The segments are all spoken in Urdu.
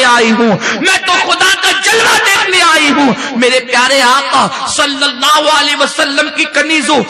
دیکھنے آئی ہوں, میں تو خدا کا جلوہ دیکھنے آئی ہوں. میرے پیارے آقا صلی اللہ علیہ وسلم کی کنیزوں,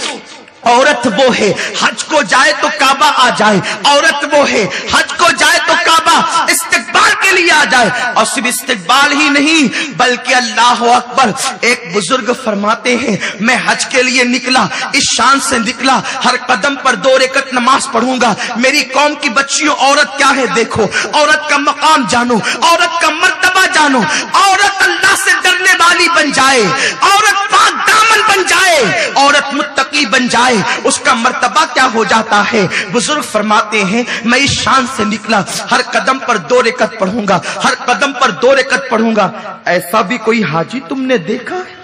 عورت وہ ہے حج کو جائے تو کعبہ آ جائے, عورت وہ ہے حج کو جائے تو کعبہ استقبال کے لیے آ جائے. اور صرف استقبال ہی نہیں بلکہ اللہ اکبر, ایک بزرگ فرماتے ہیں میں حج کے لیے نکلا, اس شان سے نکلا ہر قدم پر 2 رکعت نماز پڑھوں گا. میری قوم کی بچیوں, عورت کیا ہے دیکھو, عورت کا مقام جانو, عورت کا مرتبہ جانو. عورت اللہ سے ڈرنے والی بن جائے, عورت پاک دامن بن جائے, عورت متقی بن جائے, اس کا مرتبہ کیا ہو جاتا ہے. بزرگ فرماتے ہیں میں اس شان سے نکلا ہر قدم پر 2 رکعت پڑھوں گا, ہر قدم پر 2 رکعت پڑھوں گا. ایسا بھی کوئی حاجی تم نے دیکھا ہے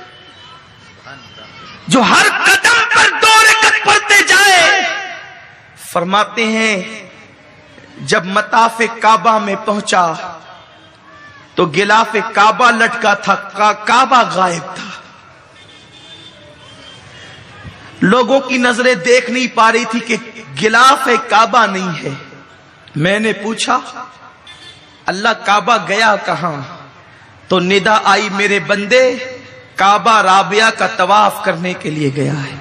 جو ہر قدم پر 2 رکعت پڑھتے جائے؟ فرماتے ہیں جب مطاف کعبہ میں پہنچا تو غلاف کعبہ لٹکا تھا, کعبہ غائب تھا. لوگوں کی نظریں دیکھ نہیں پا رہی تھی کہ غلاف کعبہ نہیں ہے. میں نے پوچھا اللہ کعبہ گیا کہاں؟ تو ندا آئی میرے بندے کعبہ رابعہ کا طواف کرنے کے لیے گیا ہے.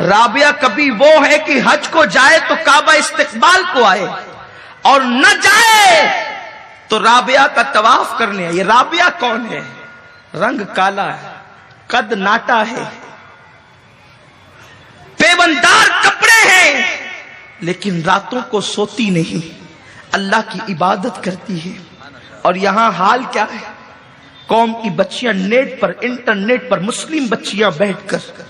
رابعہ کبھی وہ ہے کہ حج کو جائے تو کعبہ استقبال کو آئے, اور نہ جائے تو رابعہ کا طواف کرنے. یہ رابعہ کون ہے؟ رنگ کالا ہے, قد ناٹا ہے, پیوندار کپڑے ہیں, لیکن راتوں کو سوتی نہیں, اللہ کی عبادت کرتی ہے. اور یہاں حال کیا ہے, قوم کی بچیاں نیٹ پر, انٹرنیٹ پر, مسلم بچیاں بیٹھ کر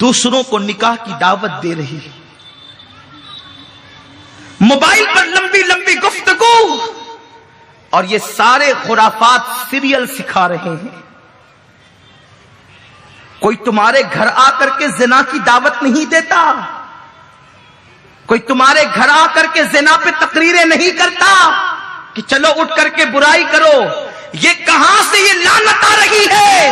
دوسروں کو نکاح کی دعوت دے رہی ہے, موبائل پر لمبی لمبی گفتگو, اور یہ سارے خرافات سیریل سکھا رہے ہیں. کوئی تمہارے گھر آ کر کے زنا کی دعوت نہیں دیتا, کوئی تمہارے گھر آ کر کے زنا پہ تقریریں نہیں کرتا کہ چلو اٹھ کر کے برائی کرو. یہ کہاں سے یہ لعنت آ رہی ہے؟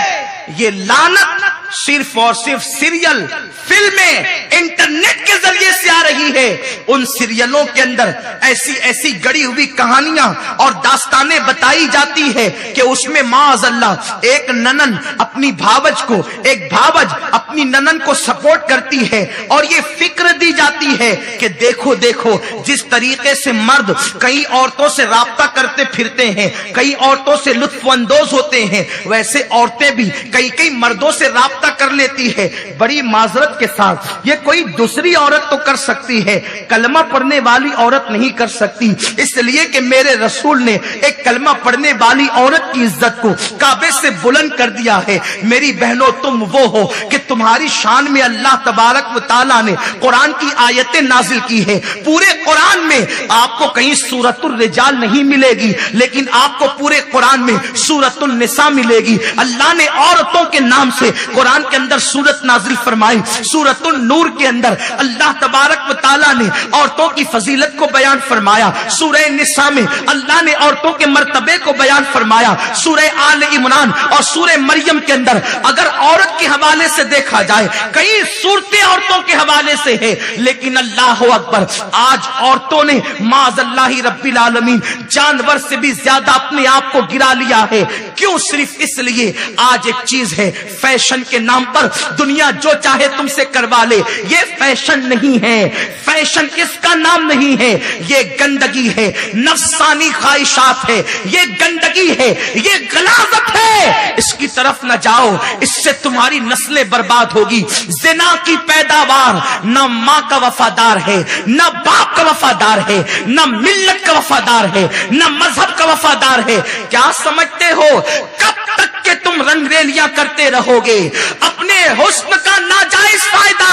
یہ لعنت صرف اور صرف سیریل, فلمیں, انٹرنیٹ کے ذریعے سے آ رہی ہے. ان سیریلوں کے اندر ایسی ایسی گڑی ہوئی کہانیاں اور داستانیں بتائی جاتی ہے کہ اس میں معاذ اللہ ایک ننن اپنی بھاوج کو, ایک بھاوج اپنی ننن کو سپورٹ کرتی ہے, اور یہ فکر دی جاتی ہے کہ دیکھو دیکھو جس طریقے سے مرد کئی عورتوں سے رابطہ کرتے پھرتے ہیں, کئی عورتوں سے لطف اندوز ہوتے ہیں, ویسے عورتیں بھی کئی مردوں سے رابطہ کر لیتی ہے. بڑی معذرت کے ساتھ یہ کوئی دوسری عورت تو کر سکتی ہے, کلمہ پڑھنے والی عورت نہیں کر سکتی, اس لیے کہ میرے رسول نے ایک کلمہ پڑھنے والی عورت کی عزت کو کعبے سے بلند کر دیا ہے. میری بہنوں تم وہ ہو کہ تمہاری شان میں اللہ تبارک و تعالیٰ نے قرآن کی آیتیں نازل کی ہے. پورے قرآن میں آپ کو کہیں سورۃ الرجال نہیں ملے گی, لیکن آپ کو پورے قرآن میں سورۃ النساء ملے گی. اللہ نے عورتوں کے نام سے قرآن کے اندر سورت نازل فرمائی. سورۃ النور کے اندر اللہ تبارک و تعالیٰ نے عورتوں کی فضیلت کو بیان فرمایا. سورہ نساء میں اللہ نے عورتوں کے مرتبے کو بیان فرمایا. سورہ آل عمران اور سورہ مریم کے اندر اگر عورت کے حوالے سے دیکھا جائے کئی صورتیں عورتوں کے حوالے سے ہے, لیکن اللہ اکبر آج عورتوں نے معاذ اللہ رب العالمین جانور سے بھی زیادہ اپنے آپ کو گرا لیا ہے. کیوں؟ صرف اس لیے آج ایک چیز ہے, فیشن کے نام پر دنیا جو چاہے تم سے کروا لے. یہ فیشن نہیں ہے, فیشن اس کا نام نہیں ہے, یہ گندگی ہے, نفسانی خواہشات ہے, یہ گندگی ہے, یہ غلاظت ہے. اس کی طرف نہ جاؤ, اس سے تمہاری نسلیں برباد ہوگی. زنا کی پیداوار نہ ماں کا وفادار ہے, نہ باپ کا وفادار ہے, نہ ملت کا وفادار ہے, نہ مذہب کا وفادار ہے. کیا سمجھتے ہو کب تک کہ تم رنگریلیاں کرتے رہو گے؟ اپنے حسن کا ناجائز فائدہ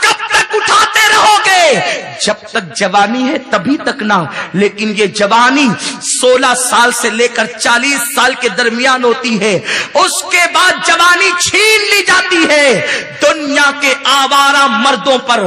کب تک اٹھاتے رہو گے؟ جب تک جوانی ہے تبھی تک نہ, لیکن یہ جوانی 16 سال سے لے کر 40 سال کے درمیان ہوتی ہے. اس کے بعد جوانی چھین لی جاتی ہے دنیا کے آوارہ مردوں پر,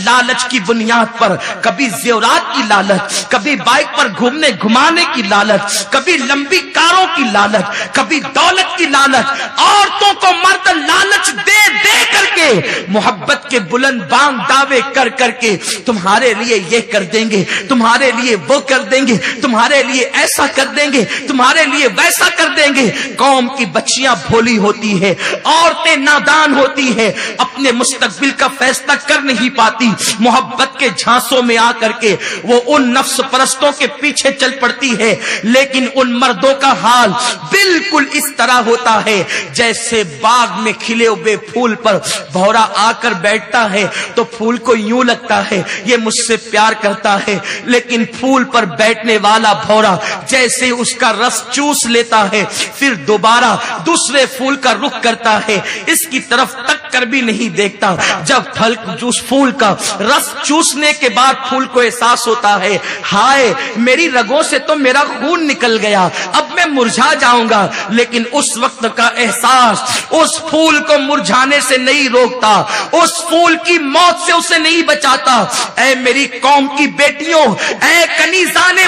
لالچ کی بنیاد پر. کبھی زیورات کی لالچ, کبھی بائک پر گھومنے گھمانے کی لالچ, کبھی لمبی کاروں کی لالچ, کبھی دولت کی لالچ. عورتوں کو مرد لالچ دے دے کر کے, محبت کے بلند بانگ دعوے کر کے تمہارے لیے یہ کر دیں گے, تمہارے لیے وہ کر دیں گے, تمہارے لیے ایسا کر دیں گے، تمہارے لیے ویسا کر دیں گے۔ قوم کی بچیاں بھولی ہوتی ہے، عورتیں نادان ہوتی ہے، اپنے مستقبل کا فیصلہ کر نہیں پاتی، محبت کے جھانسوں میں آ کر کے وہ ان نفس پرستوں کے پیچھے چل پڑتی ہے۔ لیکن ان مردوں کا حال بالکل اس طرح ہوتا ہے جیسے باغ میں کھلے ہوئے پھول پر بھورا آ کر بیٹھتا ہے تو پھول کو یوں لگتا ہے یہ مجھ سے پیار کرتا ہے، لیکن پھول پر بیٹھنے والا بھورا جیسے اس کا رس چوس لیتا ہے پھر دوبارہ دوسرے پھول کا رخ کرتا ہے، اس کی طرف تک کر بھی نہیں دیکھتا۔ جب پھول کا رس چوسنے کے بعد پھول کو احساس ہوتا ہے ہائے میری رگوں سے تو میرا خون نکل گیا، اب میں مرجھا جاؤں گا، لیکن اس وقت کا احساس اس پھول کو مرجھانے سے نہیں روکتا، اس پھول کی موت سے اسے نہیں بچاتا۔ اے میری قوم کی بیٹیوں، اے کنیزان